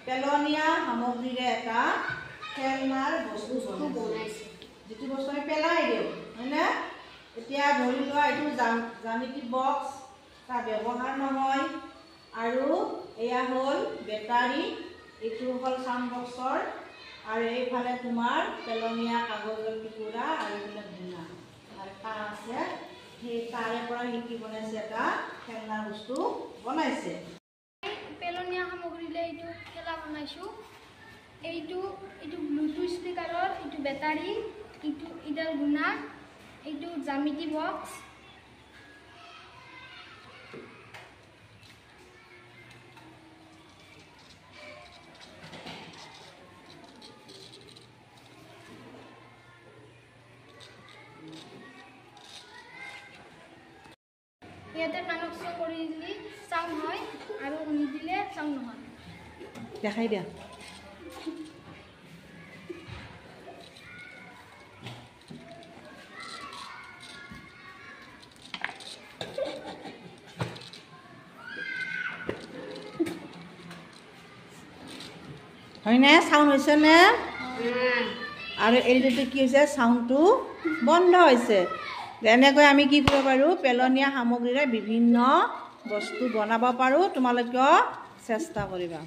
পেলনীয়া সামগ্ৰীৰে এটা খেলনাৰ বস্তু বনাইছে যিটো বস্তু আমি পেলাই দিওঁ হয়নে এতিয়া ধৰি লোৱা এইটো জ্যামিতি বক্স তাৰ ব্যৱহাৰ নহয় আৰু এয়া হ'ল বেটাৰী এইটো হ'ল সাউণ্ড বক্সৰ আৰু এইফালে তোমাৰ পেলনীয়া কাগজৰ টুকুৰা আৰু এইবিলাক ধুনা আৰু তাঁৰ আছে সেই তাৰে পৰা কি বনাইছে এটা খেলনা বস্তু বনাইছে পেলনীয়া সামগ্ৰীৰে এইটো খেলা বনাইছোঁ এইটো ব্লুটুথ স্পীকাৰৰ এইটো বেটাৰী এইটো ইডাল গুণা এইটো জ্যামিতি বক্স ইয়াতে কাণক চ কৰি দিলে চাউণ্ড হয় আৰু নিদিলে চাউণ্ড নহয় দেখাই দিয়া হয়নে সাউণ্ড হৈছে নে আৰু এইটো কি হৈছে সাউণ্ডটো বন্ধ হৈছে এনেকৈ আমি কি কৰিব পাৰোঁ পেলনীয়া সামগ্ৰীৰে বিভিন্ন বস্তু বনাব পাৰোঁ তোমালোকেও চেষ্টা কৰিবা